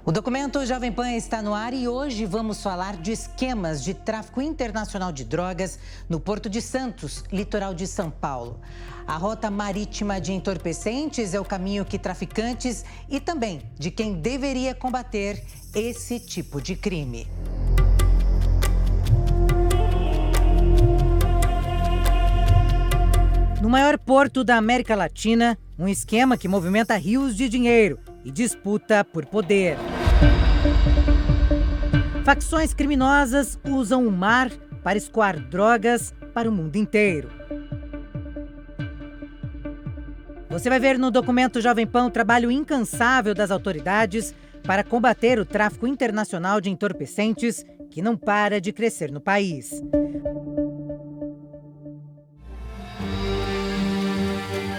O documento Jovem Pan está no ar e hoje vamos falar de esquemas de tráfico internacional de drogas no Porto de Santos, litoral de São Paulo. A rota marítima de entorpecentes é o caminho que traficantes e também de quem deveria combater esse tipo de crime. No maior porto da América Latina, um esquema que movimenta rios de dinheiro e disputa por poder. Facções criminosas usam o mar para escoar drogas para o mundo inteiro. Você vai ver no documento Jovem Pan o trabalho incansável das autoridades para combater o tráfico internacional de entorpecentes que não para de crescer no país.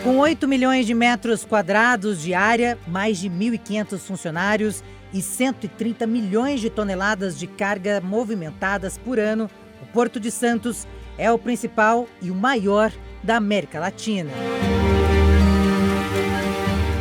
Com 8 milhões de metros quadrados de área, mais de 1.500 funcionários e 130 milhões de toneladas de carga movimentadas por ano, o Porto de Santos é o principal e o maior da América Latina.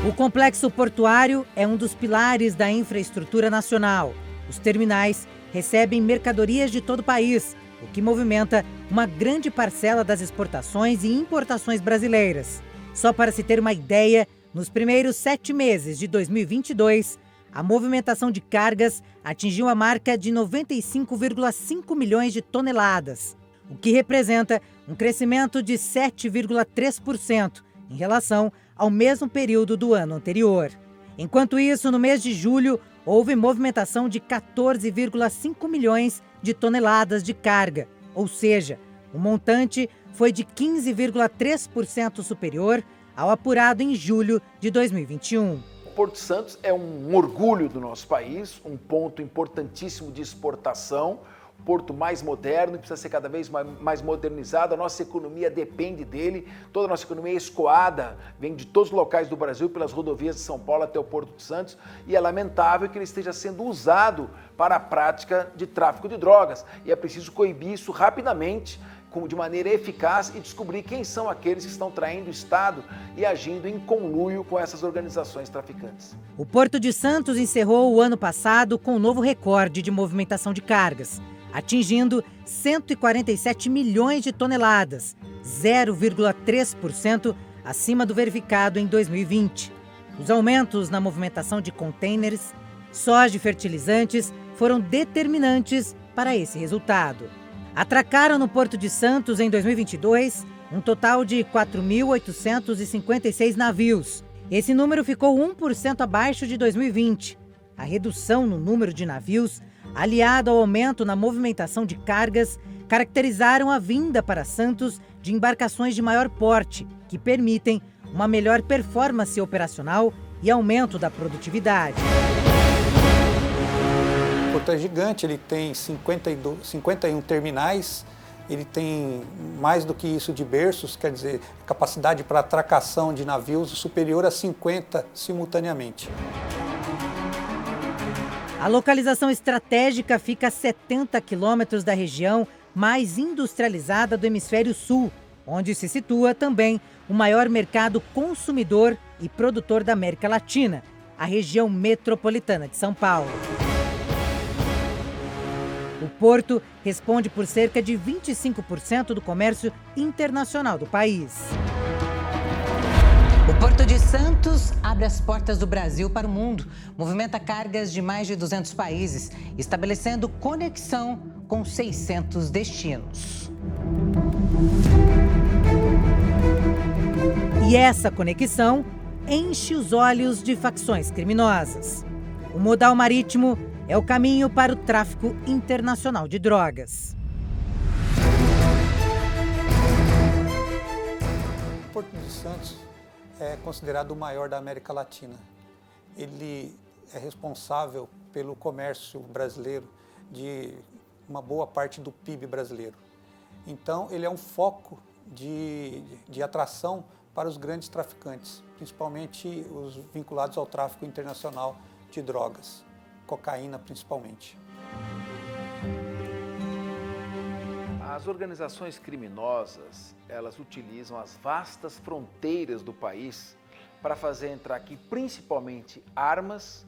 O complexo portuário é um dos pilares da infraestrutura nacional. Os terminais recebem mercadorias de todo o país, o que movimenta uma grande parcela das exportações e importações brasileiras. Só para se ter uma ideia, nos primeiros 7 meses de 2022, a movimentação de cargas atingiu a marca de 95,5 milhões de toneladas, o que representa um crescimento de 7,3% em relação ao mesmo período do ano anterior. Enquanto isso, no mês de julho, houve movimentação de 14,5 milhões de toneladas de carga, ou seja, o montante foi de 15,3% superior ao apurado em julho de 2021. O Porto de Santos é um orgulho do nosso país, um ponto importantíssimo de exportação, porto mais moderno, precisa ser cada vez mais modernizado, a nossa economia depende dele, toda a nossa economia é escoada, vem de todos os locais do Brasil, pelas rodovias de São Paulo até o Porto de Santos, e é lamentável que ele esteja sendo usado para a prática de tráfico de drogas, e é preciso coibir isso rapidamente, de maneira eficaz e descobrir quem são aqueles que estão traindo o Estado e agindo em conluio com essas organizações traficantes. O Porto de Santos encerrou o ano passado com um novo recorde de movimentação de cargas, atingindo 147 milhões de toneladas, 0,3% acima do verificado em 2020. Os aumentos na movimentação de contêineres, soja e fertilizantes foram determinantes para esse resultado. Atracaram no Porto de Santos em 2022 um total de 4.856 navios. Esse número ficou 1% abaixo de 2020. A redução no número de navios, aliado ao aumento na movimentação de cargas, caracterizaram a vinda para Santos de embarcações de maior porte, que permitem uma melhor performance operacional e aumento da produtividade. O porto é gigante, ele tem 51 terminais, ele tem mais do que isso de berços, quer dizer, capacidade para atracação de navios superior a 50 simultaneamente. A localização estratégica fica a 70 quilômetros da região mais industrializada do Hemisfério Sul, onde se situa também o maior mercado consumidor e produtor da América Latina, a região metropolitana de São Paulo. O porto responde por cerca de 25% do comércio internacional do país. O Porto de Santos abre as portas do Brasil para o mundo, movimenta cargas de mais de 200 países, estabelecendo conexão com 600 destinos. E essa conexão enche os olhos de facções criminosas. O modal marítimo é o caminho para o tráfico internacional de drogas. O Porto de Santos é considerado o maior da América Latina. Ele é responsável pelo comércio brasileiro de uma boa parte do PIB brasileiro. Então, ele é um foco de atração para os grandes traficantes, principalmente os vinculados ao tráfico internacional de drogas, cocaína principalmente. As organizações criminosas, elas utilizam as vastas fronteiras do país para fazer entrar aqui principalmente armas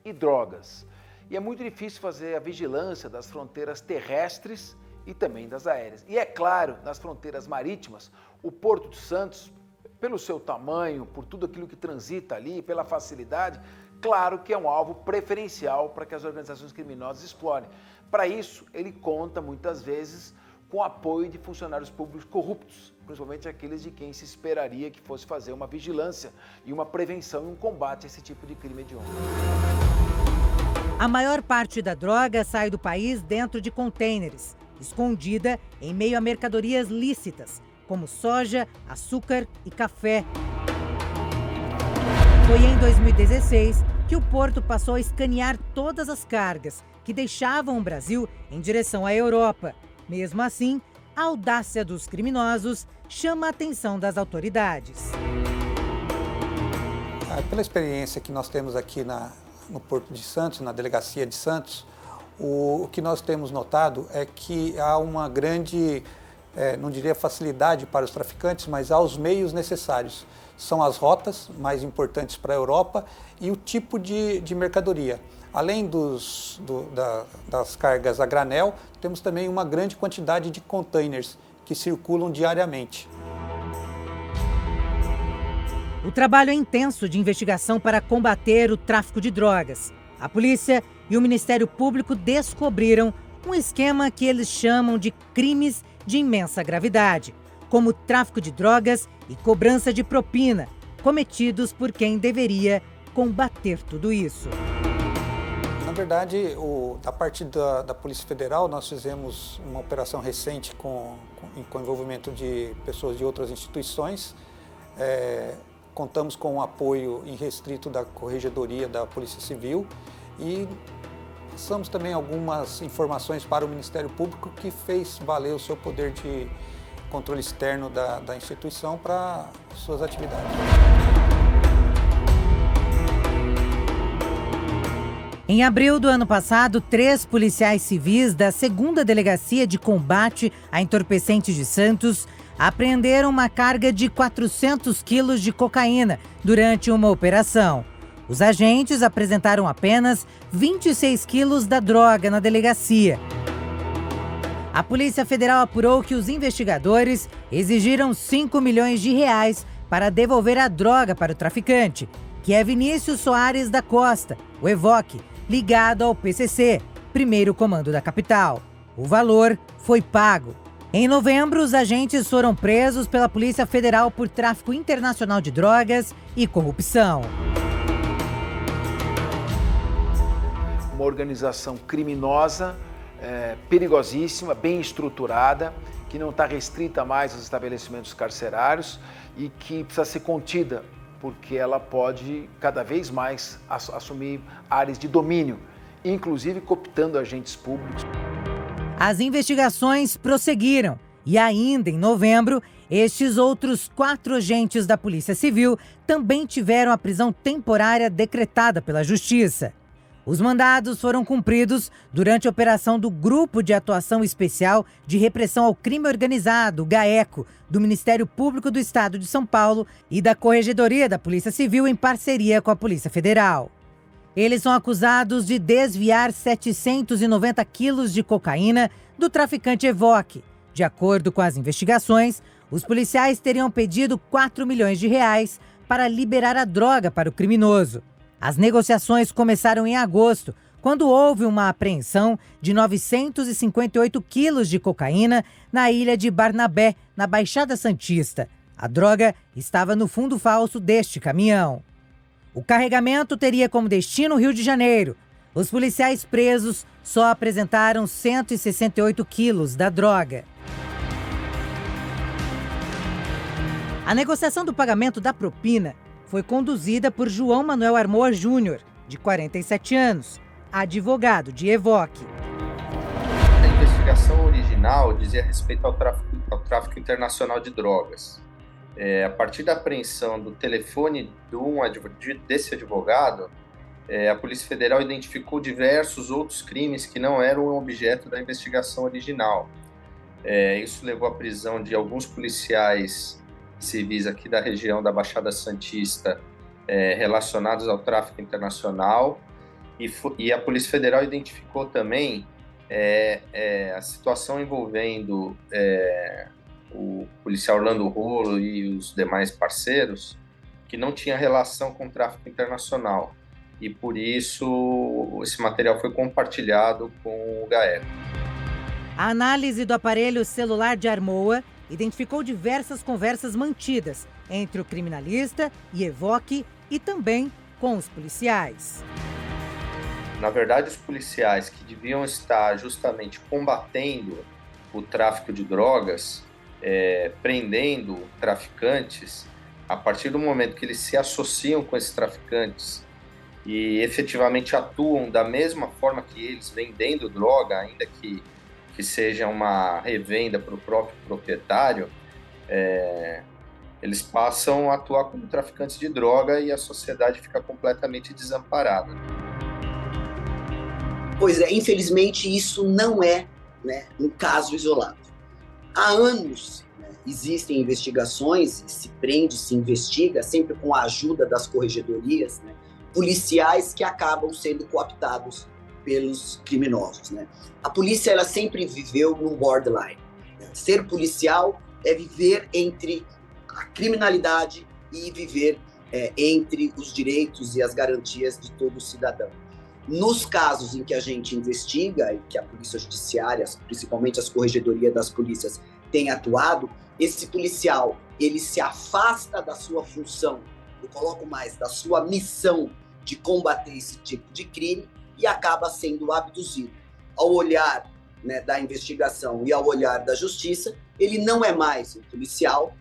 e drogas. E é muito difícil fazer a vigilância das fronteiras terrestres e também das aéreas. E é claro, nas fronteiras marítimas, o Porto de Santos, pelo seu tamanho, por tudo aquilo que transita ali, pela facilidade, claro que é um alvo preferencial para que as organizações criminosas explorem. Para isso, ele conta muitas vezes com o apoio de funcionários públicos corruptos, principalmente aqueles de quem se esperaria que fosse fazer uma vigilância e uma prevenção e um combate a esse tipo de crime hediondo. A maior parte da droga sai do país dentro de contêineres, escondida em meio a mercadorias lícitas, como soja, açúcar e café. Foi em 2016 que o porto passou a escanear todas as cargas que deixavam o Brasil em direção à Europa. Mesmo assim, a audácia dos criminosos chama a atenção das autoridades. Pela experiência que nós temos aqui no Porto de Santos, na Delegacia de Santos, o que nós temos notado é que há uma grande, não diria facilidade para os traficantes, mas há os meios necessários. São as rotas mais importantes para a Europa e o tipo de mercadoria. Além das cargas a granel, temos também uma grande quantidade de containers que circulam diariamente. O trabalho é intenso de investigação para combater o tráfico de drogas. A polícia e o Ministério Público descobriram um esquema que eles chamam de crimes de imensa gravidade, como tráfico de drogas e cobrança de propina, cometidos por quem deveria combater tudo isso. Na verdade, da parte da Polícia Federal, nós fizemos uma operação recente com envolvimento de pessoas de outras instituições. Contamos com o apoio irrestrito da Corregedoria da Polícia Civil e passamos também algumas informações para o Ministério Público, que fez valer o seu poder de controle externo da instituição para suas atividades. Em abril do ano passado, 3 policiais civis da 2ª Delegacia de Combate a Entorpecentes de Santos apreenderam uma carga de 400 quilos de cocaína durante uma operação. Os agentes apresentaram apenas 26 quilos da droga na delegacia. A Polícia Federal apurou que os investigadores exigiram 5 milhões de reais para devolver a droga para o traficante, que é Vinícius Soares da Costa, o Evoque, ligado ao PCC, primeiro comando da capital. O valor foi pago. Em novembro, os agentes foram presos pela Polícia Federal por tráfico internacional de drogas e corrupção. Uma organização criminosa, perigosíssima, bem estruturada, que não está restrita mais aos estabelecimentos carcerários e que precisa ser contida, porque ela pode cada vez mais assumir áreas de domínio, inclusive cooptando agentes públicos. As investigações prosseguiram e ainda em novembro, estes outros 4 agentes da Polícia Civil também tiveram a prisão temporária decretada pela Justiça. Os mandados foram cumpridos durante a operação do Grupo de Atuação Especial de Repressão ao Crime Organizado, GAECO, do Ministério Público do Estado de São Paulo e da Corregedoria da Polícia Civil em parceria com a Polícia Federal. Eles são acusados de desviar 790 quilos de cocaína do traficante Evoque. De acordo com as investigações, os policiais teriam pedido 4 milhões de reais para liberar a droga para o criminoso. As negociações começaram em agosto, quando houve uma apreensão de 958 quilos de cocaína na ilha de Barnabé, na Baixada Santista. A droga estava no fundo falso deste caminhão. O carregamento teria como destino o Rio de Janeiro. Os policiais presos só apresentaram 168 quilos da droga. A negociação do pagamento da propina foi conduzida por João Manuel Armour Júnior, de 47 anos, advogado de Evoque. A investigação original dizia respeito ao tráfico internacional de drogas. A partir da apreensão do telefone desse advogado, a Polícia Federal identificou diversos outros crimes que não eram objeto da investigação original. Isso levou à prisão de alguns policiais civis aqui da região da Baixada Santista relacionados ao tráfico internacional E a Polícia Federal identificou também a situação envolvendo o policial Orlando Rolo e os demais parceiros, que não tinha relação com o tráfico internacional. E por isso esse material foi compartilhado com o GAECO. A análise do aparelho celular de Armoa identificou diversas conversas mantidas entre o criminalista e Evoque e também com os policiais. Na verdade, os policiais que deviam estar justamente combatendo o tráfico de drogas, prendendo traficantes, a partir do momento que eles se associam com esses traficantes e efetivamente atuam da mesma forma que eles, vendendo droga, ainda que seja uma revenda para o próprio proprietário, eles passam a atuar como traficantes de droga e a sociedade fica completamente desamparada. Pois é, infelizmente isso não é, um caso isolado. Há anos existem investigações, se prende, se investiga, sempre com a ajuda das corregedorias, policiais que acabam sendo cooptados pelos criminosos. A polícia ela sempre viveu num borderline. Ser policial é viver entre a criminalidade e viver entre os direitos e as garantias de todo cidadão. Nos casos em que a gente investiga e que a polícia judiciária, principalmente as corregedorias das polícias, têm atuado, esse policial ele se afasta da sua função, eu coloco mais, da sua missão de combater esse tipo de crime e acaba sendo abduzido. Ao olhar da investigação e ao olhar da justiça, ele não é mais um policial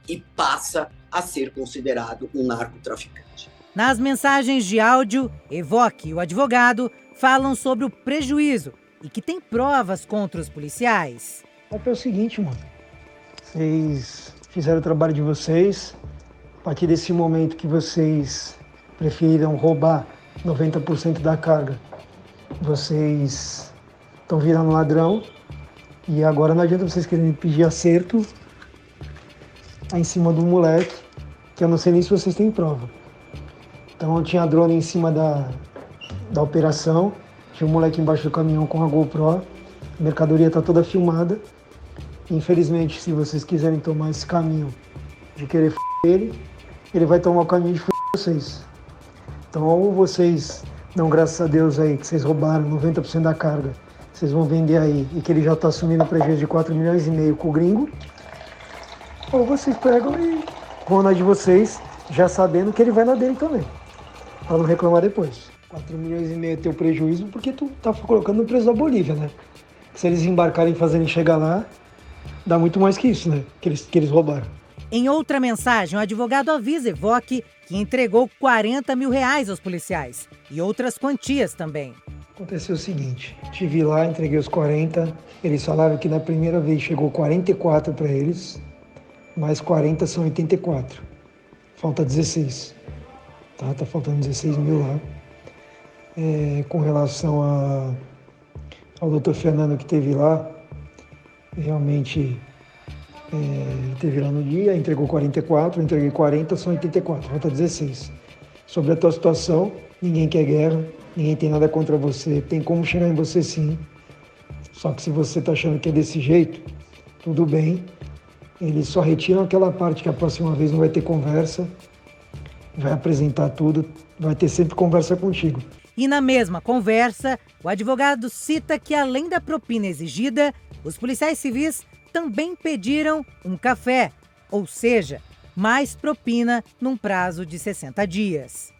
e passa a ser considerado um narcotraficante. Nas mensagens de áudio, Evoque e o advogado falam sobre o prejuízo e que tem provas contra os policiais. É o seguinte, mano. Vocês fizeram o trabalho de vocês. A partir desse momento que vocês preferiram roubar 90% da carga, vocês estão virando ladrão. E agora não adianta vocês quererem pedir acerto em cima do moleque, que eu não sei nem se vocês têm prova. Então tinha drone em cima da operação, tinha um moleque embaixo do caminhão com a GoPro, a mercadoria está toda filmada. Infelizmente, se vocês quiserem tomar esse caminho de querer ele vai tomar o caminho de vocês. Então, ou vocês dão graças a Deus aí que vocês roubaram 90% da carga, vocês vão vender aí e que ele já está assumindo prejuízo de 4,5 milhões com o gringo, ou vocês pegam e vão na de vocês, já sabendo que ele vai na dele também, para não reclamar depois. 4,5 milhões é teu prejuízo porque tu tá colocando no preço da Bolívia, né? Se eles embarcarem e fazerem chegar lá, dá muito mais que isso, né? Que eles roubaram. Em outra mensagem, o advogado avisa Evoque que entregou R$40 mil aos policiais e outras quantias também. Aconteceu o seguinte, estive lá, entreguei os 40, eles falaram que na primeira vez chegou 44 para eles, mais 40 são 84, falta 16, tá faltando 16 mil lá. Com relação ao doutor Fernando que esteve lá, realmente teve lá no dia, entregou 44, eu entreguei 40, são 84, falta 16. Sobre a tua situação, ninguém quer guerra, ninguém tem nada contra você, tem como chegar em você sim. Só que se você está achando que é desse jeito, tudo bem. Eles só retiram aquela parte que a próxima vez não vai ter conversa, vai apresentar tudo, vai ter sempre conversa contigo. E na mesma conversa, o advogado cita que além da propina exigida, os policiais civis também pediram um café, ou seja, mais propina num prazo de 60 dias.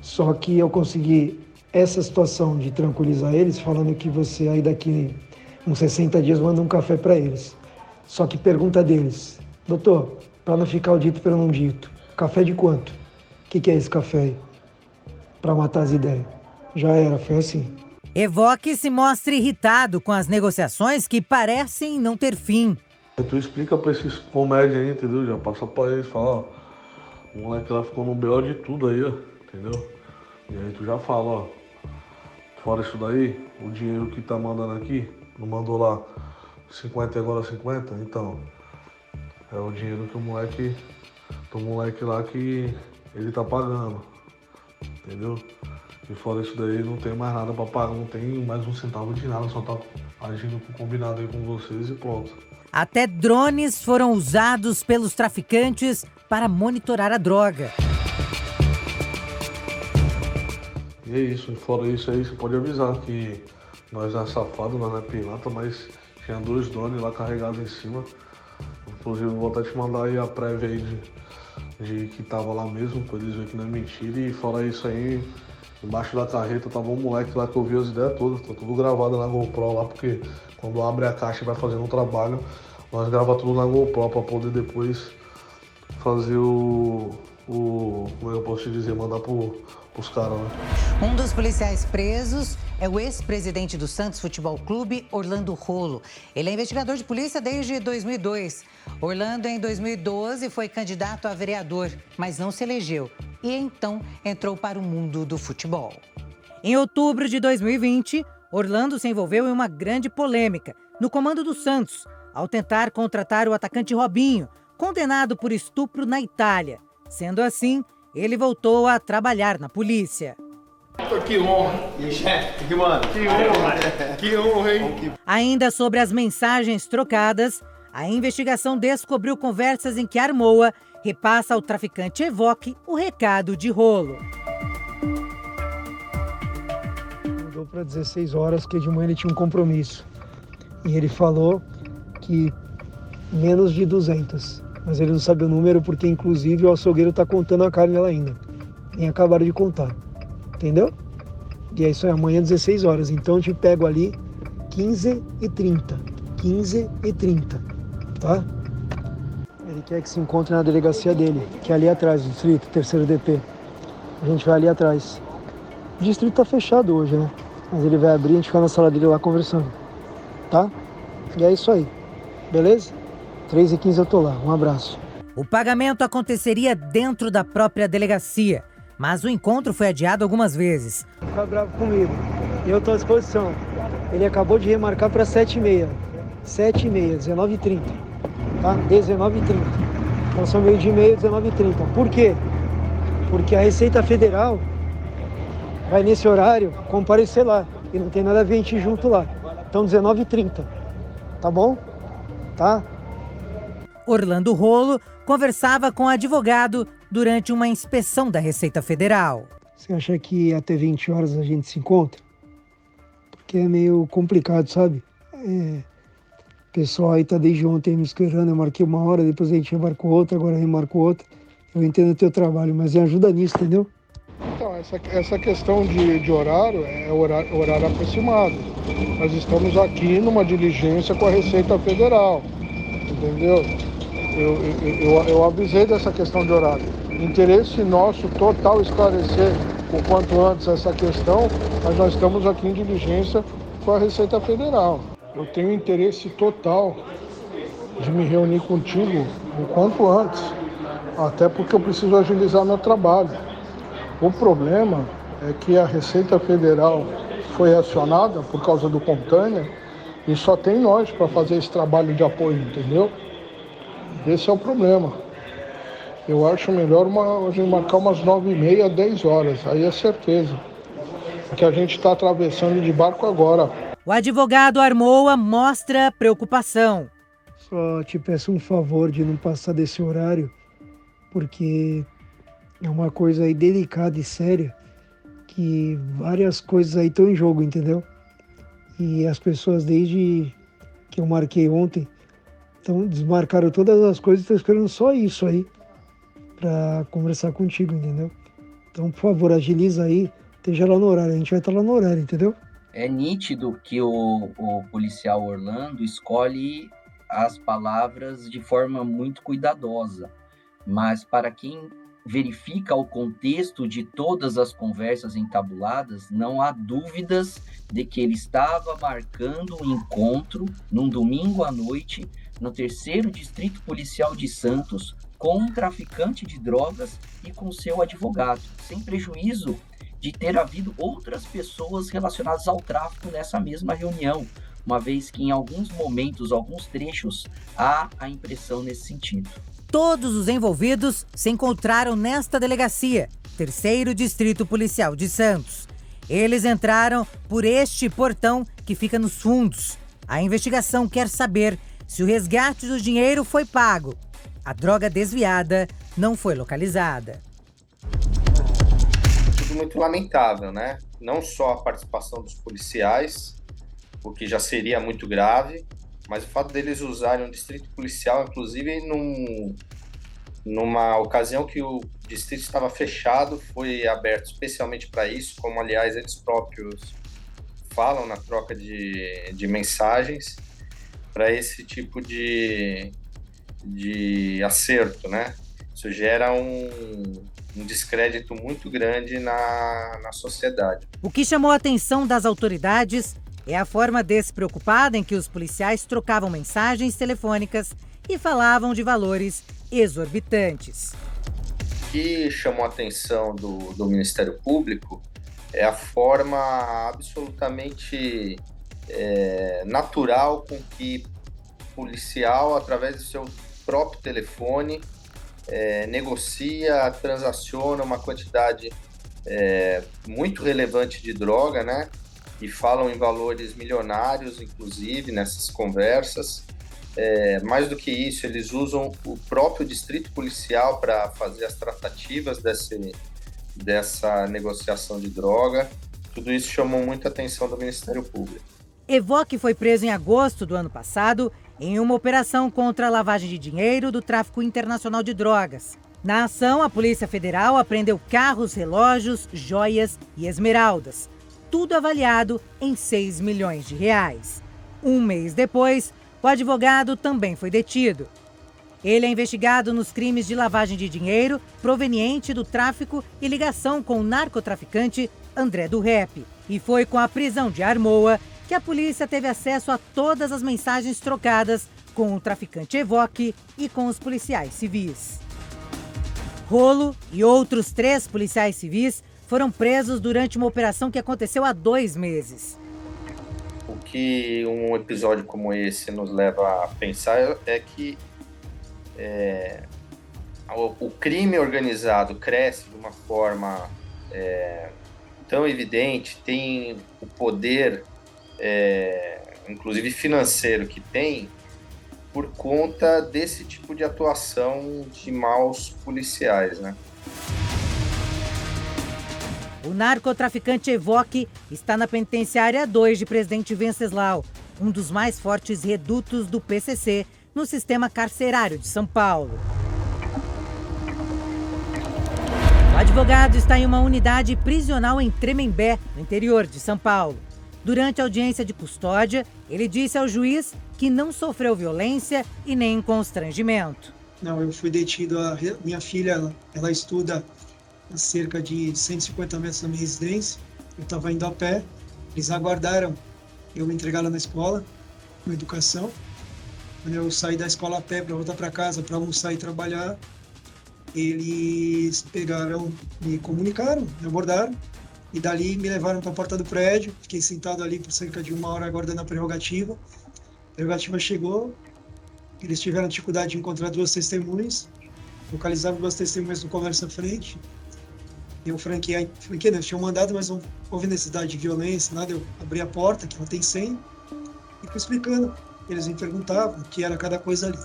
Só que eu consegui essa situação de tranquilizar eles, falando que você aí daqui uns 60 dias manda um café para eles. Só que pergunta deles, doutor, para não ficar o dito pelo não dito, café de quanto? O que é esse café aí? Para matar as ideias. Já era, foi assim. Evoque se mostra irritado com as negociações que parecem não ter fim. Tu explica pra esses comédia aí, entendeu? Já passa pra eles, fala, ó, o moleque lá ficou no BO de tudo aí, ó, entendeu? E aí tu já fala, ó, fora isso daí, o dinheiro que tá mandando aqui, não mandou lá 50 e agora 50, então, é o dinheiro que o moleque lá que ele tá pagando, entendeu? E fora isso daí, não tem mais nada para pagar, não tem mais um centavo de nada, só tá agindo com combinado aí com vocês e pronto. Até drones foram usados pelos traficantes para monitorar a droga. E é isso, e fora isso aí, você pode avisar que nós é safado, nós não é pilantra, mas tinha 2 drones lá carregados em cima. Inclusive, vou até te mandar aí a prévia aí de que tava lá mesmo, pra eles verem que não é mentira. E fora isso aí, embaixo da carreta tava um moleque lá que ouviu as ideias todas, tá tudo gravado na GoPro lá, porque quando abre a caixa e vai fazendo um trabalho, nós gravamos tudo na GoPro pra poder depois fazer como eu posso te dizer, mandar pros caras, né? Um dos policiais presos é o ex-presidente do Santos Futebol Clube, Orlando Rolo. Ele é investigador de polícia desde 2002. Orlando, em 2012, foi candidato a vereador, mas não se elegeu. E então entrou para o mundo do futebol. Em outubro de 2020, Orlando se envolveu em uma grande polêmica no comando do Santos, ao tentar contratar o atacante Robinho, condenado por estupro na Itália. Sendo assim, ele voltou a trabalhar na polícia. Que honra! Que mano! Que honra, hein? Ainda sobre as mensagens trocadas, a investigação descobriu conversas em que Armoa repassa ao traficante Evoque o recado de Rolo. Mudou para 16 horas, que de manhã ele tinha um compromisso. E ele falou que menos de 200. Mas ele não sabe o número porque, inclusive, o açougueiro está contando a carne lá ainda. Nem acabaram de contar. Entendeu? E é isso aí, amanhã 16 horas. Então eu te pego ali 15h30. 15h30. Tá? Ele quer que se encontre na delegacia dele, que é ali atrás, do distrito, 3º DP. A gente vai ali atrás. O distrito tá fechado hoje, né? Mas ele vai abrir e a gente fica na sala dele lá conversando. Tá? E é isso aí. Beleza? 3h15 eu tô lá. Um abraço. O pagamento aconteceria dentro da própria delegacia, mas o encontro foi adiado algumas vezes. Fica bravo comigo. Eu tô à disposição. Ele acabou de remarcar para 7h30. 7h30, 19h30. Tá? 19h30. Então são 12h30, 19h30. Por quê? Porque a Receita Federal vai nesse horário comparecer lá. E não tem nada a ver a gente junto lá. Então 19h30. Tá bom? Tá? Orlando Rolo conversava com o advogado durante uma inspeção da Receita Federal. Você acha que até 20 horas a gente se encontra? Porque é meio complicado, sabe? O pessoal aí tá desde ontem me esperando, eu marquei 1 hora, depois a gente remarcou outra, agora remarcou outra. Eu entendo o teu trabalho, mas me ajuda nisso, entendeu? Então, essa questão de horário é horário aproximado. Nós estamos aqui numa diligência com a Receita Federal, entendeu? Eu avisei dessa questão de horário. Interesse nosso total esclarecer o quanto antes essa questão, mas nós estamos aqui em diligência com a Receita Federal. Eu tenho interesse total de me reunir contigo o quanto antes, até porque eu preciso agilizar meu trabalho. O problema é que a Receita Federal foi acionada por causa do container e só tem nós para fazer esse trabalho de apoio, entendeu? Esse é o problema. Eu acho melhor a gente marcar umas 9h30, 10 horas, aí é certeza. Porque a gente está atravessando de barco agora. O advogado Armoa mostra preocupação. Só te peço um favor de não passar desse horário, porque é uma coisa aí delicada e séria, que várias coisas aí estão em jogo, entendeu? E as pessoas, desde que eu marquei ontem, desmarcaram todas as coisas e estão esperando só isso aí para conversar contigo, entendeu? Então, por favor, agiliza aí, esteja lá no horário, a gente vai estar lá no horário, entendeu? É nítido que o policial Orlando escolhe as palavras de forma muito cuidadosa, mas para quem verifica o contexto de todas as conversas entabuladas, não há dúvidas de que ele estava marcando um encontro num domingo à noite no 3º Distrito Policial de Santos com um traficante de drogas e com seu advogado, sem prejuízo de ter havido outras pessoas relacionadas ao tráfico nessa mesma reunião, uma vez que em alguns momentos, alguns trechos, há a impressão nesse sentido. Todos os envolvidos se encontraram nesta delegacia, 3º Distrito Policial de Santos. Eles entraram por este portão que fica nos fundos. A investigação quer saber se o resgate do dinheiro foi pago. A droga desviada não foi localizada. Tudo muito lamentável, né? Não só a participação dos policiais, o que já seria muito grave, mas o fato deles usarem um distrito policial, inclusive numa ocasião que o distrito estava fechado, foi aberto especialmente para isso, como aliás eles próprios falam na troca de mensagens, para esse tipo de acerto, né? Isso gera um descrédito muito grande na sociedade. O que chamou a atenção das autoridades é a forma despreocupada em que os policiais trocavam mensagens telefônicas e falavam de valores exorbitantes. O que chamou a atenção do Ministério Público é a forma absolutamente natural com que o policial, através do seu próprio telefone, negocia, transaciona uma quantidade muito relevante de droga, né? E falam em valores milionários, inclusive, nessas conversas. Mais do que isso, eles usam o próprio distrito policial para fazer as tratativas dessa negociação de droga. Tudo isso chamou muita atenção do Ministério Público. Evoque foi preso em agosto do ano passado em uma operação contra a lavagem de dinheiro do tráfico internacional de drogas. Na ação, a Polícia Federal apreendeu carros, relógios, joias e esmeraldas. Tudo avaliado em R$6 milhões. Um mês depois, o advogado também foi detido. Ele é investigado nos crimes de lavagem de dinheiro proveniente do tráfico e ligação com o narcotraficante André do Rep. E foi com a prisão de Armoa que a polícia teve acesso a todas as mensagens trocadas com o traficante Evoque e com os policiais civis. Rolo e outros 3 policiais civis foram presos durante uma operação que aconteceu há 2 meses. O que um episódio como esse nos leva a pensar é que o crime organizado cresce de uma forma tão evidente, tem o poder, inclusive financeiro, que tem, por conta desse tipo de atuação de maus policiais, né? O narcotraficante Evoque está na penitenciária 2 de Presidente Venceslau, um dos mais fortes redutos do PCC no sistema carcerário de São Paulo. O advogado está em uma unidade prisional em Tremembé, no interior de São Paulo. Durante a audiência de custódia, ele disse ao juiz que não sofreu violência e nem constrangimento. Não, eu fui detido. Minha filha, ela estuda a cerca de 150 metros da minha residência. Eu estava indo a pé, eles aguardaram eu me entregar lá na escola, com educação. Quando eu saí da escola a pé para voltar para casa, para almoçar e trabalhar, eles pegaram, me comunicaram, me abordaram, e dali me levaram para a porta do prédio. Fiquei sentado ali por cerca de 1 hora aguardando a prerrogativa. A prerrogativa chegou, eles tiveram dificuldade de encontrar 2 testemunhas, localizaram 2 testemunhas no conversa à frente. Eu franqueei, eles tinham mandado, mas não houve necessidade de violência, nada. Eu abri a porta, que ela tem senha, e fui explicando. Eles me perguntavam o que era cada coisa ali.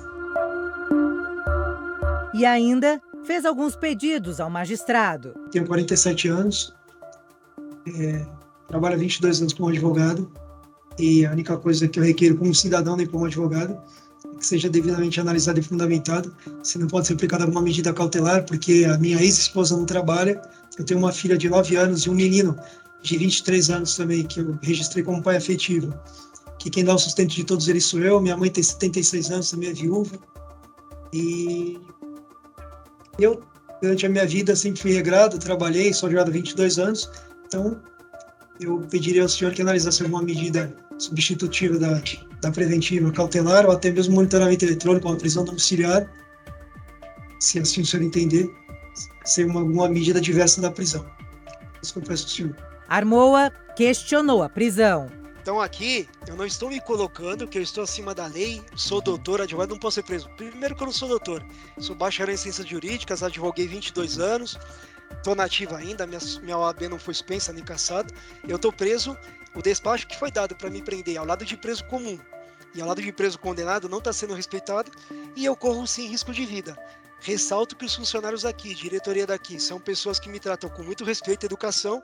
E ainda fez alguns pedidos ao magistrado. Tenho 47 anos, trabalho há 22 anos como advogado, e a única coisa que eu requeiro como cidadão nem como advogado é que seja devidamente analisado e fundamentado. Se não pode ser aplicada alguma medida cautelar, porque a minha ex-esposa não trabalha. Eu tenho uma filha de 9 anos e um menino de 23 anos também, que eu registrei como pai afetivo. Que quem dá o sustento de todos eles sou eu. Minha mãe tem 76 anos, também é viúva. E eu, durante a minha vida, sempre fui regrado, trabalhei, sou advogado há 22 anos. Então, eu pediria ao senhor que analisasse alguma medida substitutiva da preventiva cautelar, ou até mesmo monitoramento eletrônico, uma prisão domiciliar, se assim o senhor entender, ser alguma medida diversa da prisão. Isso que eu peço ao senhor. Armoa questionou a prisão. Então aqui, eu não estou me colocando que eu estou acima da lei, sou doutor, advogado, não posso ser preso. Primeiro que eu não sou doutor, sou bacharel em ciências jurídicas, advoguei 22 anos, tô nativa ainda, minha OAB não foi suspensa nem cassada, eu tô preso, o despacho que foi dado para me prender ao lado de preso comum e ao lado de preso condenado não está sendo respeitado e eu corro sim risco de vida. Ressalto que os funcionários aqui, diretoria daqui, são pessoas que me tratam com muito respeito e educação,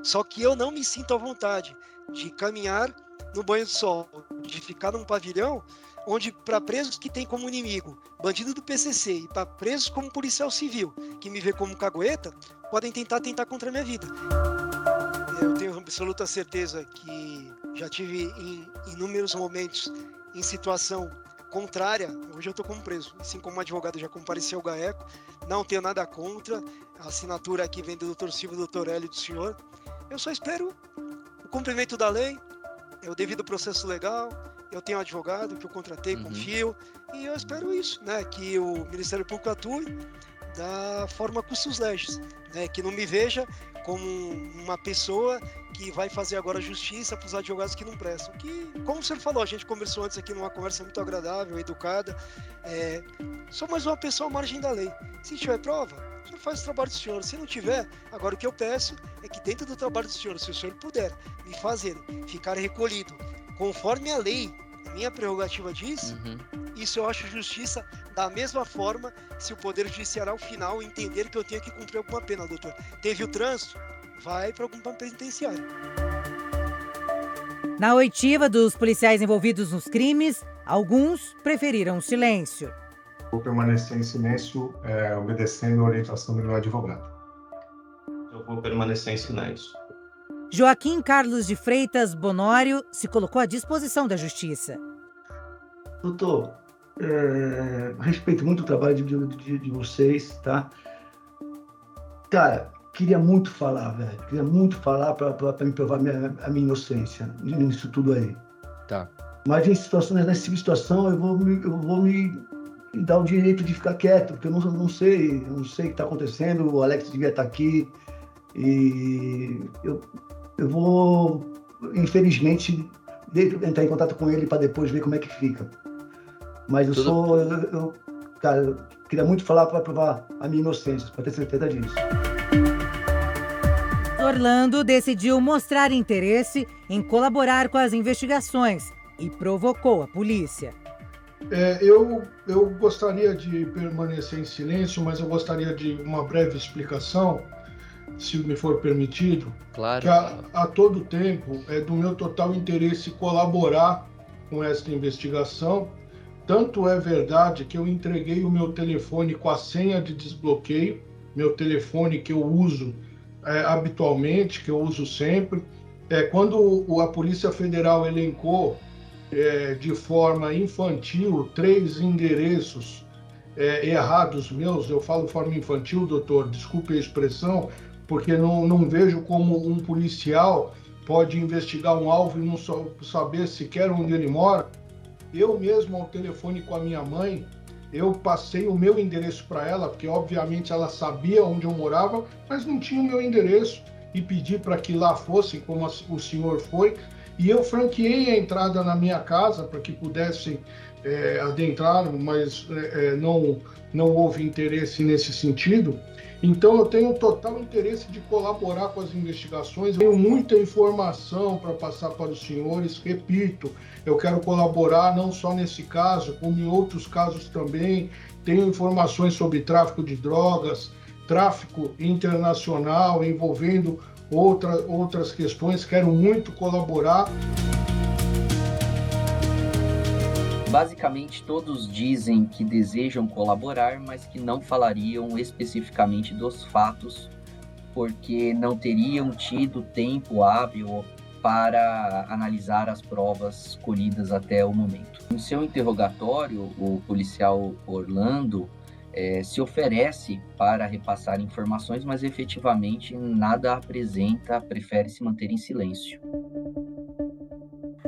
só que eu não me sinto à vontade de caminhar no banho de sol, de ficar num pavilhão onde para presos que tem como inimigo bandido do PCC e para presos como policial civil, que me vê como cagueta, podem tentar contra a minha vida. Eu tenho absoluta certeza que já tive em inúmeros momentos em situação contrária, hoje eu estou como preso, assim como advogado já compareci ao GAECO, não tenho nada contra, a assinatura aqui vem do Dr. Silvio, do Dr. Hélio e do senhor, eu só espero o cumprimento da lei, o devido processo legal, eu tenho um advogado que eu contratei, confio, e eu espero isso, né, que o Ministério Público atue da forma custos legis, né, que não me veja como uma pessoa que vai fazer agora justiça para os advogados que não prestam. Que, como o senhor falou, a gente conversou antes aqui numa conversa muito agradável, educada, sou mais uma pessoa à margem da lei. Se tiver prova, o senhor faz o trabalho do senhor. Se não tiver, agora o que eu peço é que dentro do trabalho do senhor, se o senhor puder me fazer ficar recolhido conforme a lei, a minha prerrogativa diz, isso eu acho justiça da mesma forma se o Poder Judiciário ao final entender que eu tenho que cumprir alguma pena, doutor. Teve o trânsito, vai para algum penitenciário. Na oitiva dos policiais envolvidos nos crimes, alguns preferiram o silêncio. Vou permanecer em silêncio, obedecendo a orientação do meu advogado. Eu vou permanecer em silêncio. Joaquim Carlos de Freitas Bonório se colocou à disposição da justiça. Doutor, respeito muito o trabalho de vocês, tá? Cara, queria muito falar, velho. Queria muito falar para me provar a minha inocência nisso tudo aí. Tá. Mas nessa situação eu vou me dar o direito de ficar quieto, porque eu não sei o que está acontecendo, o Alex devia estar aqui e eu vou, infelizmente, entrar em contato com ele para depois ver como é que fica. Mas eu queria muito falar para provar a minha inocência, para ter certeza disso. Orlando decidiu mostrar interesse em colaborar com as investigações e provocou a polícia. Eu gostaria de permanecer em silêncio, mas eu gostaria de uma breve explicação, se me for permitido. Claro. Que a todo tempo é do meu total interesse colaborar com esta investigação. Tanto é verdade que eu entreguei o meu telefone com a senha de desbloqueio, meu telefone que eu uso habitualmente, que eu uso sempre. Quando a Polícia Federal elencou de forma infantil 3 endereços errados meus, eu falo de forma infantil, doutor, desculpe a expressão, porque não vejo como um policial pode investigar um alvo e não saber sequer onde ele mora. Eu mesmo, ao telefone com a minha mãe, eu passei o meu endereço para ela, porque obviamente ela sabia onde eu morava, mas não tinha o meu endereço, e pedi para que lá fossem, como o senhor foi, e eu franqueei a entrada na minha casa para que pudessem adentrar, mas não houve interesse nesse sentido. Então eu tenho total interesse de colaborar com as investigações, tenho muita informação para passar para os senhores, repito, eu quero colaborar não só nesse caso, como em outros casos também, tenho informações sobre tráfico de drogas, tráfico internacional envolvendo outras questões, quero muito colaborar. Basicamente, todos dizem que desejam colaborar, mas que não falariam especificamente dos fatos, porque não teriam tido tempo hábil para analisar as provas colhidas até o momento. No seu interrogatório, o policial Orlando se oferece para repassar informações, mas efetivamente nada apresenta, prefere se manter em silêncio.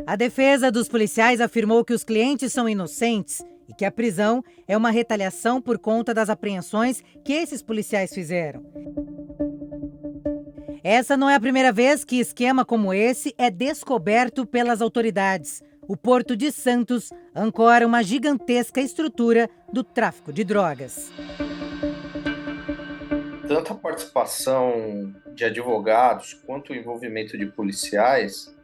A defesa dos policiais afirmou que os clientes são inocentes e que a prisão é uma retaliação por conta das apreensões que esses policiais fizeram. Essa não é a primeira vez que esquema como esse é descoberto pelas autoridades. O Porto de Santos ancora uma gigantesca estrutura do tráfico de drogas. tanto a participação de advogados quanto o envolvimento de policiais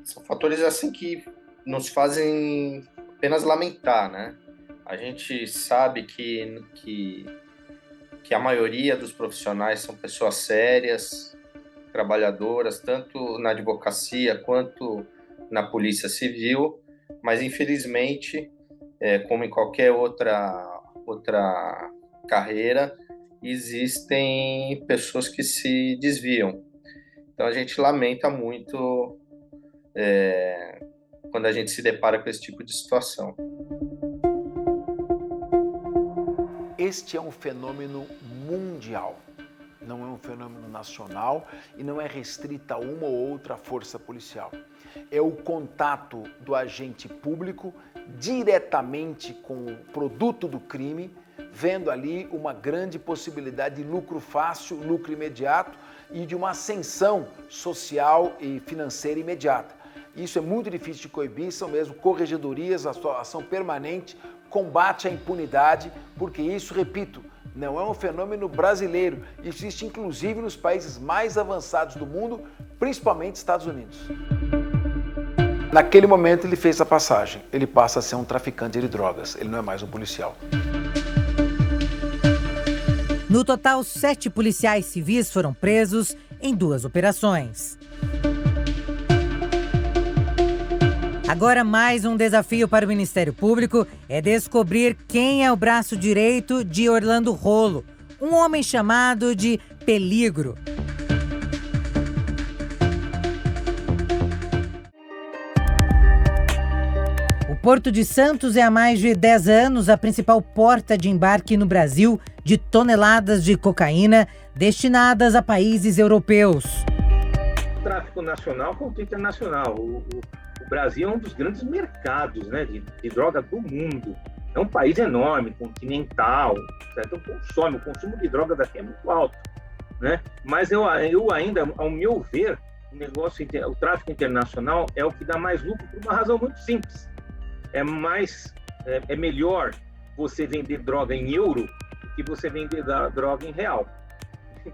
são fatores assim que nos fazem apenas lamentar, né? A gente sabe que a maioria dos profissionais são pessoas sérias, trabalhadoras, tanto na advocacia quanto na polícia civil, mas infelizmente, como em qualquer outra carreira, existem pessoas que se desviam. Então a gente lamenta muito quando a gente se depara com esse tipo de situação. Este é um fenômeno mundial, não é um fenômeno nacional e não é restrito a uma ou outra força policial. É o contato do agente público diretamente com o produto do crime, vendo ali uma grande possibilidade de lucro fácil, lucro imediato e de uma ascensão social e financeira imediata. Isso é muito difícil de coibir, são mesmo corregedorias, a sua ação permanente, combate à impunidade, porque isso, repito, não é um fenômeno brasileiro, existe inclusive nos países mais avançados do mundo, principalmente Estados Unidos. Naquele momento ele fez a passagem, ele passa a ser um traficante de drogas, ele não é mais um policial. No total, 7 policiais civis foram presos em 2 operações. Agora, mais um desafio para o Ministério Público é descobrir quem é o braço direito de Orlando Rolo, um homem chamado de Peligro. O Porto de Santos é há mais de 10 anos a principal porta de embarque no Brasil de toneladas de cocaína destinadas a países europeus. O tráfico nacional quanto internacional. O Brasil é um dos grandes mercados, né, de droga do mundo. É um país enorme, continental, certo? O consumo de droga daqui é muito alto, né? Mas eu ainda, ao meu ver, o tráfico internacional é o que dá mais lucro por uma razão muito simples. É melhor você vender droga em euro do que você vender droga em real.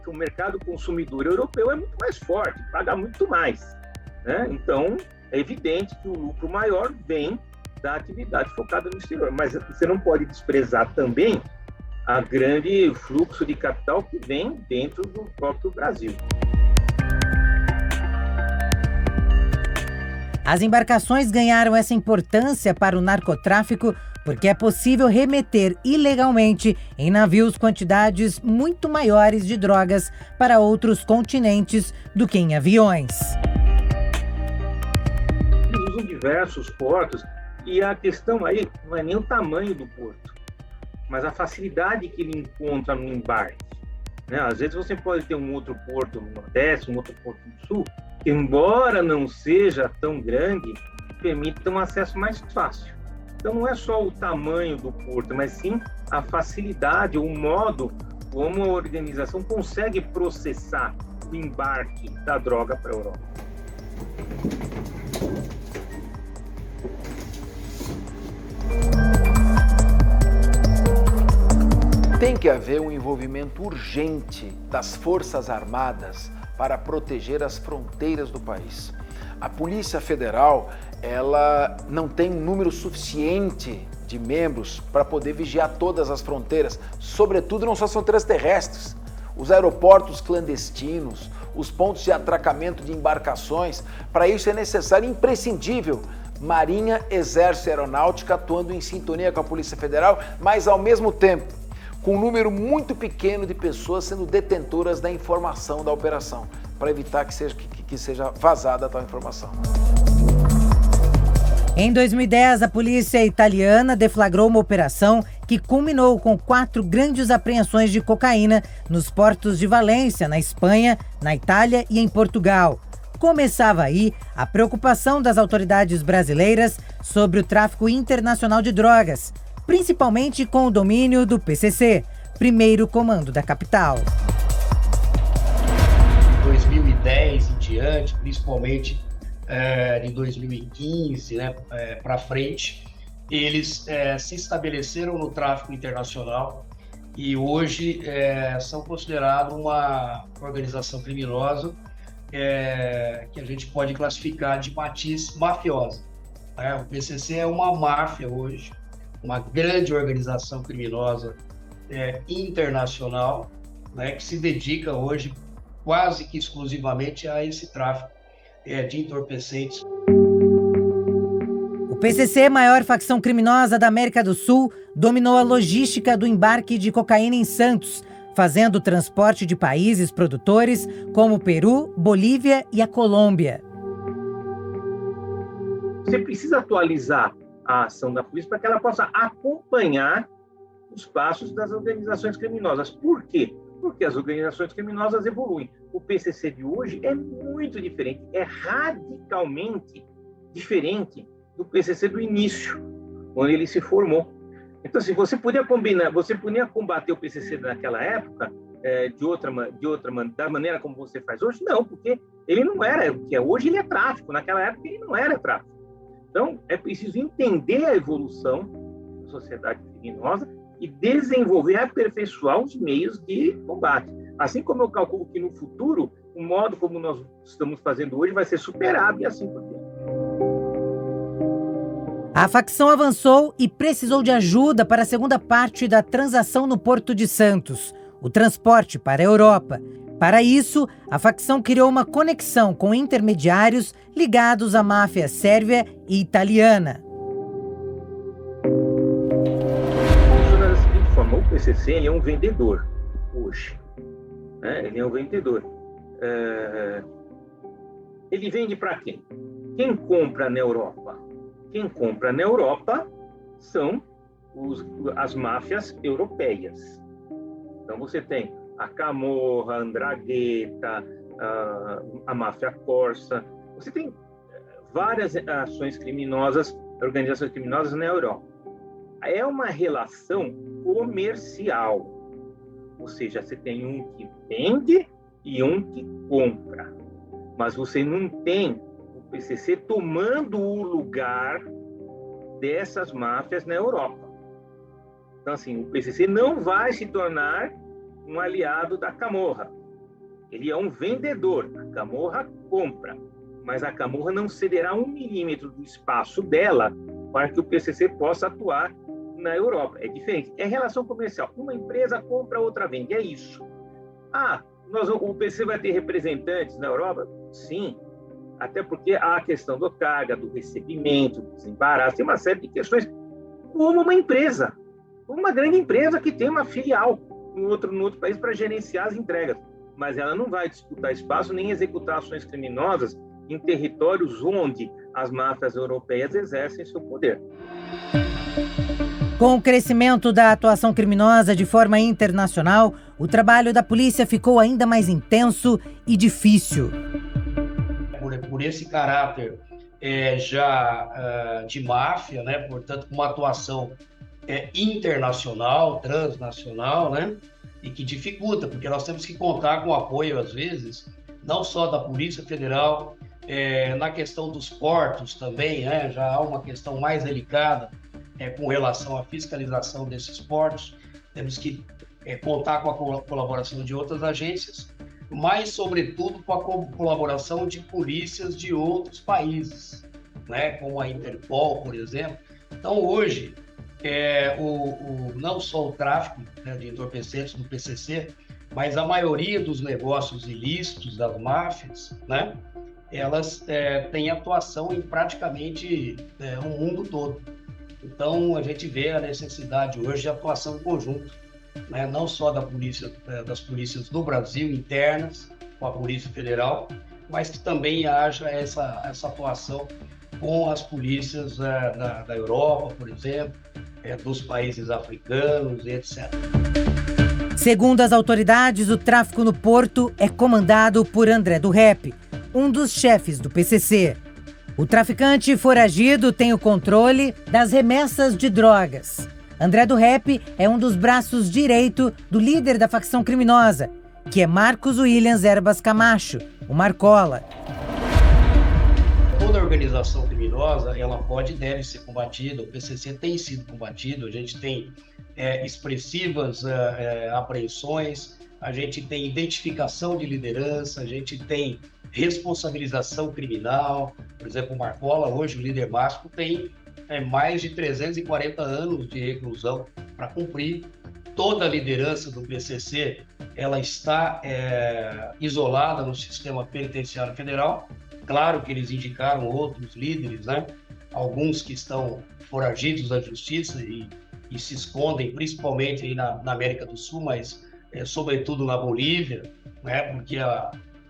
O mercado consumidor europeu é muito mais forte, paga muito mais, né? Então, é evidente que o lucro maior vem da atividade focada no exterior, mas você não pode desprezar também a grande fluxo de capital que vem dentro do próprio Brasil. As embarcações ganharam essa importância para o narcotráfico porque é possível remeter ilegalmente em navios quantidades muito maiores de drogas para outros continentes do que em aviões. Eles usam diversos portos e a questão aí não é nem o tamanho do porto, mas a facilidade que ele encontra no embarque, né? Às vezes você pode ter um outro porto no Nordeste, um outro porto no Sul, que embora não seja tão grande, permite um acesso mais fácil. Então não é só o tamanho do porto, mas sim a facilidade, o modo como a organização consegue processar o embarque da droga para a Europa. Tem que haver um envolvimento urgente das Forças Armadas para proteger as fronteiras do país. A Polícia Federal, ela não tem um número suficiente de membros para poder vigiar todas as fronteiras, sobretudo não só as fronteiras terrestres, os aeroportos clandestinos, os pontos de atracamento de embarcações. Para isso é necessário, imprescindível, Marinha, Exército e Aeronáutica atuando em sintonia com a Polícia Federal, mas ao mesmo tempo com um número muito pequeno de pessoas sendo detentoras da informação da operação, para evitar que seja vazada tal informação. Em 2010, a polícia italiana deflagrou uma operação que culminou com 4 grandes apreensões de cocaína nos portos de Valência, na Espanha, na Itália e em Portugal. Começava aí a preocupação das autoridades brasileiras sobre o tráfico internacional de drogas, principalmente com o domínio do PCC, primeiro comando da capital. 2010 em diante, principalmente de 2015 para frente, eles se estabeleceram no tráfico internacional e hoje são considerados uma organização criminosa que a gente pode classificar de matiz mafiosa. O PCC é uma máfia hoje, uma grande organização criminosa internacional, que se dedica hoje quase que exclusivamente a esse tráfico de entorpecentes. O PCC, maior facção criminosa da América do Sul, dominou a logística do embarque de cocaína em Santos, fazendo o transporte de países produtores como o Peru, Bolívia e a Colômbia. Você precisa atualizar a ação da polícia para que ela possa acompanhar os passos das organizações criminosas. Por quê? Porque as organizações criminosas evoluem. O PCC de hoje é muito diferente, é radicalmente diferente do PCC do início, quando ele se formou. Então, se você podia combinar, você podia combater o PCC naquela época da maneira como você faz hoje? Não, porque ele não era o que é hoje, ele é tráfico. Naquela época ele não era tráfico. Então, é preciso entender a evolução da sociedade criminosa e desenvolver, aperfeiçoar os meios de combate. Assim como eu calculo que no futuro, o modo como nós estamos fazendo hoje vai ser superado e assim por diante. A facção avançou e precisou de ajuda para a segunda parte da transação no Porto de Santos, o transporte para a Europa. Para isso, a facção criou uma conexão com intermediários ligados à máfia sérvia e italiana. Funciona da seguinte forma: o PCC ele é um vendedor hoje. Ele é um vendedor. Ele vende para quem? Quem compra na Europa? Quem compra na Europa são as máfias europeias. Então você tem a Camorra, a Andrangheta, a máfia corsa. Você tem várias ações criminosas, organizações criminosas na Europa. É uma relação comercial, ou seja, você tem um que vende e um que compra, mas você não tem o PCC tomando o lugar dessas máfias na Europa. Então, assim, o PCC não vai se tornar um aliado da Camorra. Ele é um vendedor. A Camorra compra, mas a Camorra não cederá 1 milímetro do espaço dela para que o PCC possa atuar na Europa. É diferente. É relação comercial. Uma empresa compra, outra vende. É isso. O PCC vai ter representantes na Europa? Sim. Até porque há a questão do carga, do recebimento, do desembaraço, tem uma série de questões, como uma empresa, uma grande empresa que tem uma filial no outro país para gerenciar as entregas, mas ela não vai disputar espaço nem executar ações criminosas em territórios onde as máfias europeias exercem seu poder. Com o crescimento da atuação criminosa de forma internacional, o trabalho da polícia ficou ainda mais intenso e difícil. Por esse caráter já de máfia, portanto, uma atuação internacional, transnacional, e que dificulta, porque nós temos que contar com o apoio, às vezes, não só da Polícia Federal, na questão dos portos também, já há uma questão mais delicada com relação à fiscalização desses portos, temos que contar com a colaboração de outras agências, mas, sobretudo, com a colaboração de polícias de outros países, como a Interpol, por exemplo. Então, hoje, não só o tráfico de entorpecentes do PCC, mas a maioria dos negócios ilícitos das máfias, elas têm atuação em praticamente o mundo todo. Então, a gente vê a necessidade hoje de atuação em conjunto, não só das polícias do Brasil, internas, com a Polícia Federal, mas que também haja essa atuação com as polícias da Europa, por exemplo, dos países africanos, etc. Segundo as autoridades, o tráfico no Porto é comandado por André do Rep, um dos chefes do PCC. O traficante foragido tem o controle das remessas de drogas. André do Rep é um dos braços direito do líder da facção criminosa, que é Marcos Williams Erbas Camacho, o Marcola. Toda organização criminosa, ela pode e deve ser combatida, o PCC tem sido combatido, a gente tem expressivas apreensões, a gente tem identificação de liderança, a gente tem responsabilização criminal. Por exemplo, o Marcola, hoje, o líder máximo, tem mais de 340 anos de reclusão para cumprir. Toda a liderança do PCC, ela está isolada no sistema penitenciário federal. Claro que eles indicaram outros líderes, né? Alguns que estão foragidos da justiça e se escondem, principalmente aí na América do Sul, mas sobretudo na Bolívia, né? Porque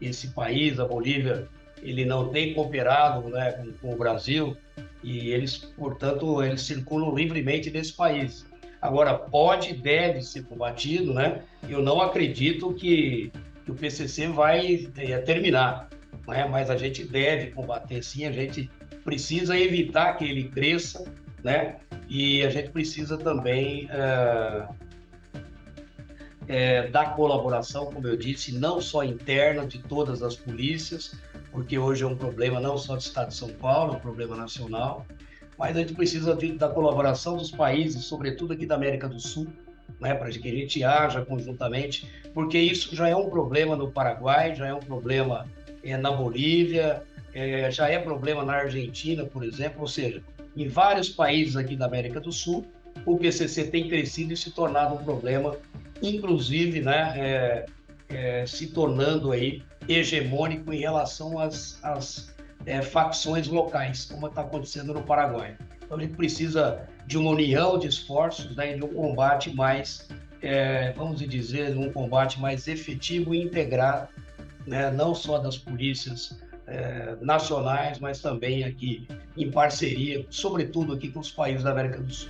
esse país, a Bolívia, ele não tem cooperado, né, com o Brasil, e eles, portanto, eles circulam livremente nesse país. Agora, pode e deve ser combatido, né? Eu não acredito que o PCC vai terminar, né? Mas a gente deve combater, sim. A gente precisa evitar que ele cresça, né? E a gente precisa também da colaboração, como eu disse, não só interna de todas as polícias, porque hoje é um problema não só do Estado de São Paulo, é um problema nacional, mas a gente precisa da colaboração dos países, sobretudo aqui da América do Sul, né, para que a gente haja conjuntamente, porque isso já é um problema no Paraguai, já é um problema na Bolívia, já é problema na Argentina, por exemplo, ou seja, em vários países aqui da América do Sul, o PCC tem crescido e se tornado um problema, inclusive, né, se tornando aí hegemônico em relação às facções locais, como está acontecendo no Paraguai. Então, a gente precisa de uma união de esforços, né, de um combate mais, vamos dizer, um combate mais efetivo e integrado, né, não só das polícias nacionais, mas também aqui em parceria, sobretudo aqui com os países da América do Sul.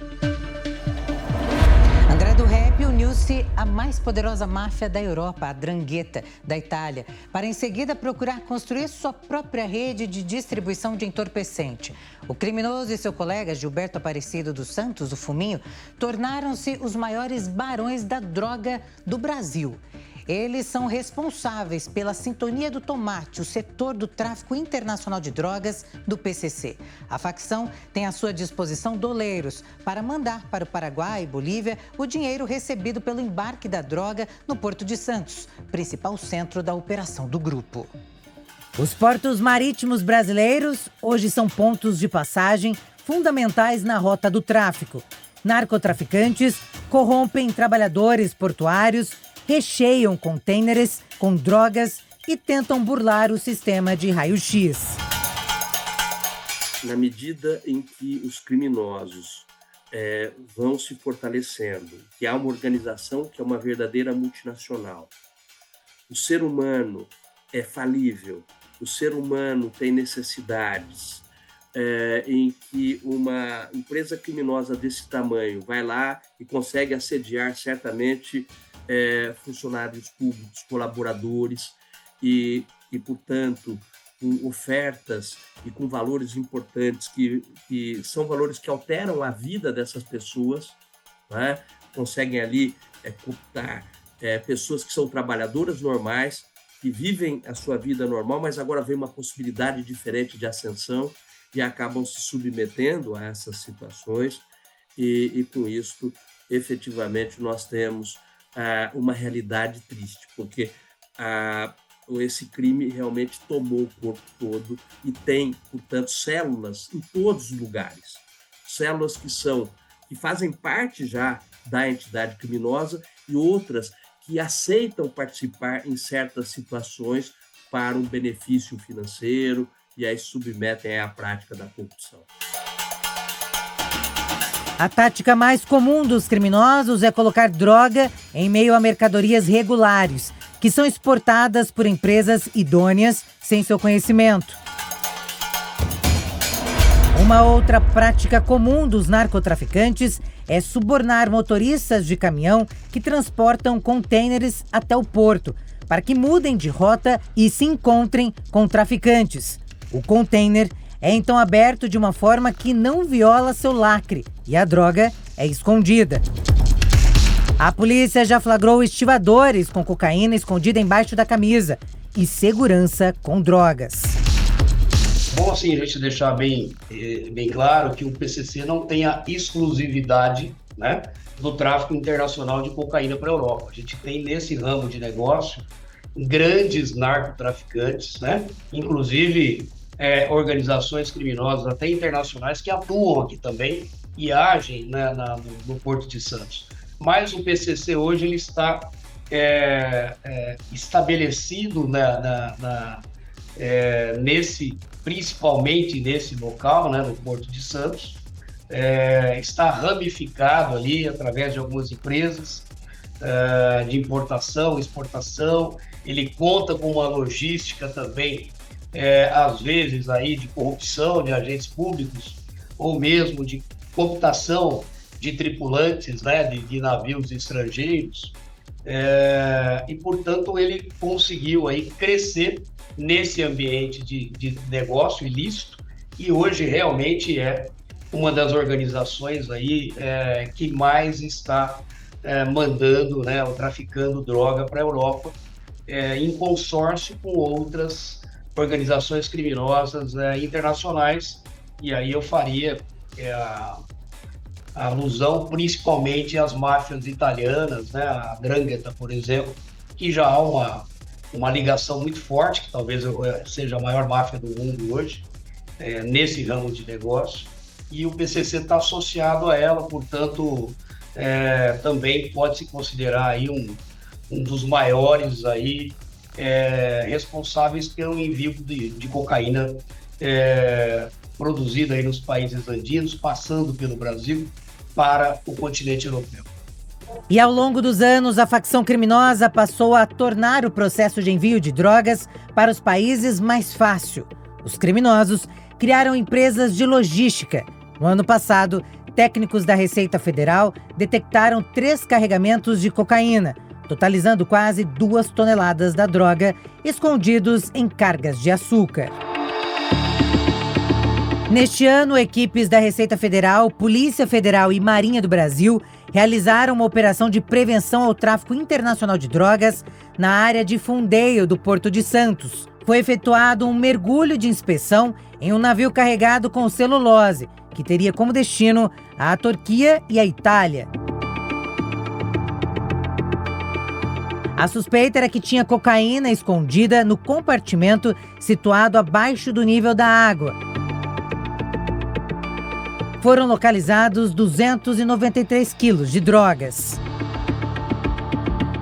André do Rep uniu-se à mais poderosa máfia da Europa, a 'Ndrangheta, da Itália, para em seguida procurar construir sua própria rede de distribuição de entorpecente. O criminoso e seu colega Gilberto Aparecido dos Santos, o Fuminho, tornaram-se os maiores barões da droga do Brasil. Eles são responsáveis pela Sintonia do Tomate, o setor do tráfico internacional de drogas do PCC. A facção tem à sua disposição doleiros para mandar para o Paraguai e Bolívia o dinheiro recebido pelo embarque da droga no Porto de Santos, principal centro da operação do grupo. Os portos marítimos brasileiros hoje são pontos de passagem fundamentais na rota do tráfico. Narcotraficantes corrompem trabalhadores portuários, recheiam contêineres com drogas e tentam burlar o sistema de raio-x. Na medida em que os criminosos vão se fortalecendo, que há uma organização que é uma verdadeira multinacional, o ser humano é falível, o ser humano tem necessidades, em que uma empresa criminosa desse tamanho vai lá e consegue assediar certamente funcionários públicos, colaboradores e, portanto, com ofertas e com valores importantes que são valores que alteram a vida dessas pessoas, né? Conseguem ali cooptar pessoas que são trabalhadoras normais, que vivem a sua vida normal, mas agora vem uma possibilidade diferente de ascensão e acabam se submetendo a essas situações e com isso, efetivamente, nós temos uma realidade triste, porque esse crime realmente tomou o corpo todo e tem, portanto, células em todos os lugares. Células que fazem parte já da entidade criminosa e outras que aceitam participar em certas situações para um benefício financeiro e aí submetem à prática da corrupção. A tática mais comum dos criminosos é colocar droga em meio a mercadorias regulares, que são exportadas por empresas idôneas sem seu conhecimento. Uma outra prática comum dos narcotraficantes é subornar motoristas de caminhão que transportam contêineres até o porto, para que mudem de rota e se encontrem com traficantes. O contêiner é então aberto de uma forma que não viola seu lacre e a droga é escondida. A polícia já flagrou estivadores com cocaína escondida embaixo da camisa e segurança com drogas. Bom, assim, a gente deixar bem claro que o PCC não tem a exclusividade, né, do tráfico internacional de cocaína para a Europa. A gente tem nesse ramo de negócio grandes narcotraficantes, né? Inclusive organizações criminosas até internacionais que atuam aqui também e agem, né, no Porto de Santos. Mas o PCC hoje ele está estabelecido principalmente nesse local, né, no Porto de Santos, está ramificado ali através de algumas empresas de importação, exportação. Ele conta com uma logística também, às vezes, aí de corrupção de agentes públicos ou mesmo de cooptação de tripulantes, né, de navios estrangeiros. E, portanto, ele conseguiu aí crescer nesse ambiente de negócio ilícito e hoje realmente é uma das organizações aí que mais está mandando, né, ou traficando droga para a Europa, em consórcio com outras organizações criminosas internacionais. E aí eu faria a alusão principalmente às máfias italianas, né, a 'Ndrangheta, por exemplo, que já há uma ligação muito forte, que talvez seja a maior máfia do mundo hoje, nesse ramo de negócio, e o PCC está associado a ela, portanto, também pode-se considerar aí um dos maiores aí, responsáveis pelo envio de cocaína produzida aí nos países andinos, passando pelo Brasil para o continente europeu. E ao longo dos anos, a facção criminosa passou a tornar o processo de envio de drogas para os países mais fácil. Os criminosos criaram empresas de logística. No ano passado, técnicos da Receita Federal detectaram 3 carregamentos de cocaína, totalizando quase 2 toneladas da droga, escondidos em cargas de açúcar. Neste ano, equipes da Receita Federal, Polícia Federal e Marinha do Brasil realizaram uma operação de prevenção ao tráfico internacional de drogas na área de Fundeio do Porto de Santos. Foi efetuado um mergulho de inspeção em um navio carregado com celulose, que teria como destino a Turquia e a Itália. A suspeita era que tinha cocaína escondida no compartimento situado abaixo do nível da água. Foram localizados 293 quilos de drogas.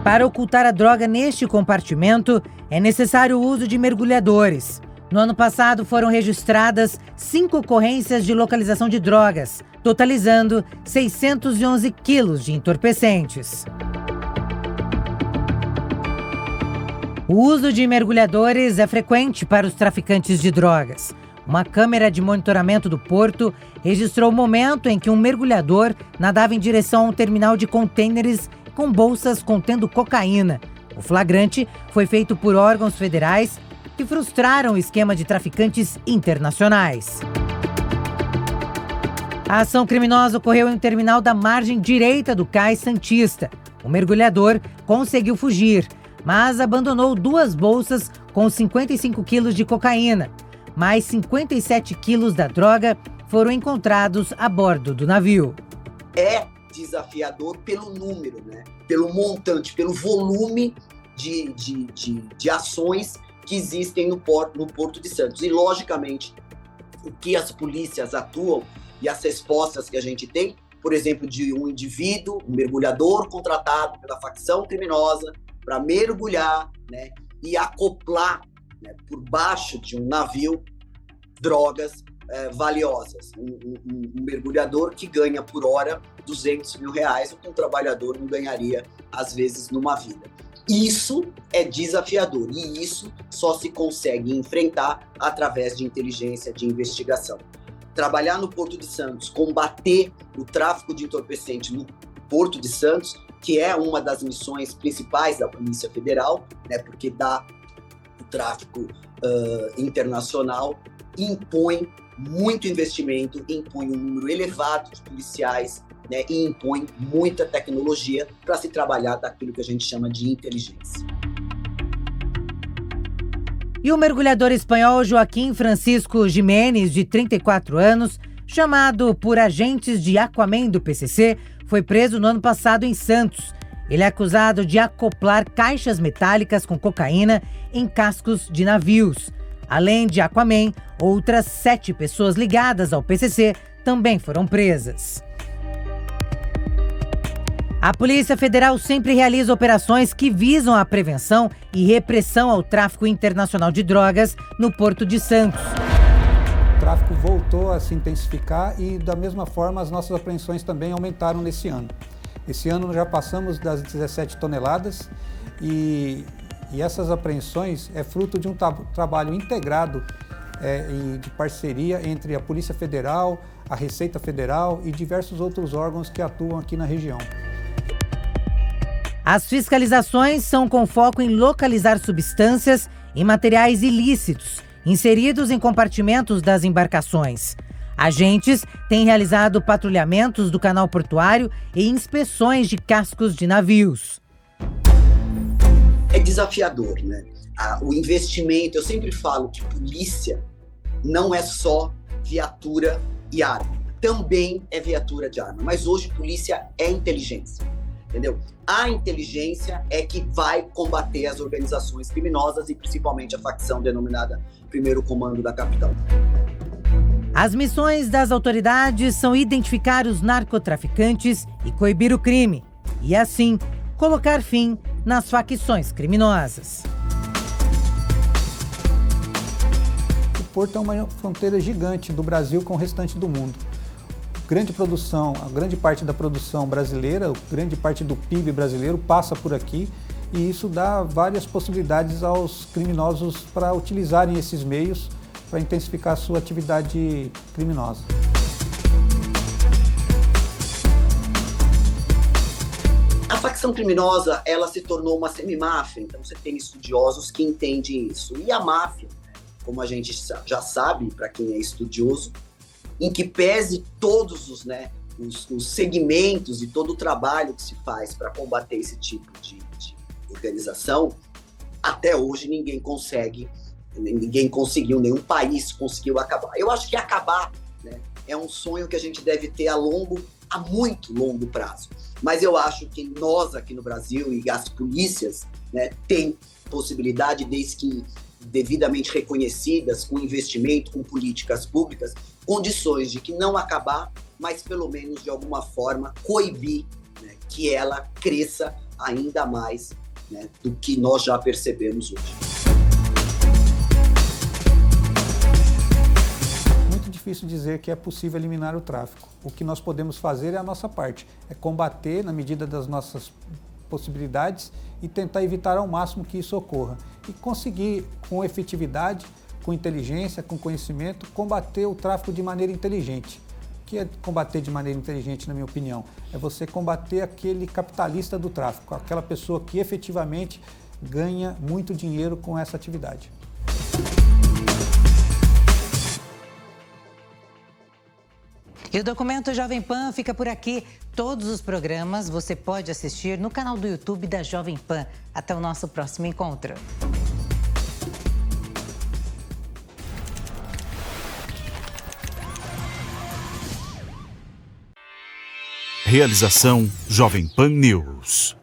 Para ocultar a droga neste compartimento, é necessário o uso de mergulhadores. No ano passado, foram registradas 5 ocorrências de localização de drogas, totalizando 611 quilos de entorpecentes. O uso de mergulhadores é frequente para os traficantes de drogas. Uma câmera de monitoramento do porto registrou o momento em que um mergulhador nadava em direção a um terminal de contêineres com bolsas contendo cocaína. O flagrante foi feito por órgãos federais que frustraram o esquema de traficantes internacionais. A ação criminosa ocorreu em um terminal da margem direita do Cais Santista. O mergulhador conseguiu fugir, mas abandonou 2 bolsas com 55 quilos de cocaína. Mais 57 quilos da droga foram encontrados a bordo do navio. É desafiador pelo número, né? Pelo montante, pelo volume de ações que existem no Porto de Santos. E, logicamente, o que as polícias atuam e as respostas que a gente tem, por exemplo, de um indivíduo, um mergulhador contratado pela facção criminosa para mergulhar, né, e acoplar, né, por baixo de um navio drogas valiosas. Um mergulhador que ganha por hora R$200 mil, o que um trabalhador não ganharia, às vezes, numa vida. Isso é desafiador e isso só se consegue enfrentar através de inteligência, de investigação. Trabalhar no Porto de Santos, combater o tráfico de entorpecente no Porto de Santos, que é uma das missões principais da Polícia Federal, né, porque dá o tráfico internacional, impõe muito investimento, impõe um número elevado de policiais, né, e impõe muita tecnologia para se trabalhar daquilo que a gente chama de inteligência. E o mergulhador espanhol Joaquim Francisco Jiménez, de 34 anos, chamado por agentes de Aquaman do PCC, foi preso no ano passado em Santos. Ele é acusado de acoplar caixas metálicas com cocaína em cascos de navios. Além de Aquaman, outras 7 pessoas ligadas ao PCC também foram presas. A Polícia Federal sempre realiza operações que visam a prevenção e repressão ao tráfico internacional de drogas no Porto de Santos. O tráfico voltou a se intensificar e, da mesma forma, as nossas apreensões também aumentaram nesse ano. Esse ano já passamos das 17 toneladas e essas apreensões é fruto de um trabalho integrado e de parceria entre a Polícia Federal, a Receita Federal e diversos outros órgãos que atuam aqui na região. As fiscalizações são com foco em localizar substâncias e materiais ilícitos inseridos em compartimentos das embarcações. Agentes têm realizado patrulhamentos do canal portuário e inspeções de cascos de navios. É desafiador, né? O investimento, eu sempre falo que polícia não é só viatura e arma. Também é viatura de arma, mas hoje polícia é inteligência. Entendeu? A inteligência é que vai combater as organizações criminosas e principalmente a facção denominada Primeiro Comando da Capital. As missões das autoridades são identificar os narcotraficantes e coibir o crime, e assim colocar fim nas facções criminosas. O Porto é uma fronteira gigante do Brasil com o restante do mundo. A grande parte da produção brasileira, grande parte do PIB brasileiro passa por aqui e isso dá várias possibilidades aos criminosos para utilizarem esses meios para intensificar a sua atividade criminosa. A facção criminosa, ela se tornou uma semi-máfia, então você tem estudiosos que entendem isso. E a máfia, como a gente já sabe, para quem é estudioso, em que pese todos os segmentos e todo o trabalho que se faz para combater esse tipo de organização, até hoje ninguém conseguiu, nenhum país conseguiu acabar. Eu acho que acabar, né, é um sonho que a gente deve ter a muito longo prazo. Mas eu acho que nós aqui no Brasil e as polícias, né, têm possibilidade, desde que devidamente reconhecidas, com investimento, com políticas públicas, condições de que não acabar, mas pelo menos de alguma forma coibir, né, que ela cresça ainda mais, né, do que nós já percebemos hoje. Muito difícil dizer que é possível eliminar o tráfico. O que nós podemos fazer é a nossa parte, é combater na medida das nossas possibilidades e tentar evitar ao máximo que isso ocorra. E conseguir, com efetividade, com inteligência, com conhecimento, combater o tráfico de maneira inteligente. O que é combater de maneira inteligente, na minha opinião? É você combater aquele capitalista do tráfico, aquela pessoa que efetivamente ganha muito dinheiro com essa atividade. E o documento Jovem Pan fica por aqui. Todos os programas você pode assistir no canal do YouTube da Jovem Pan. Até o nosso próximo encontro. Realização Jovem Pan News.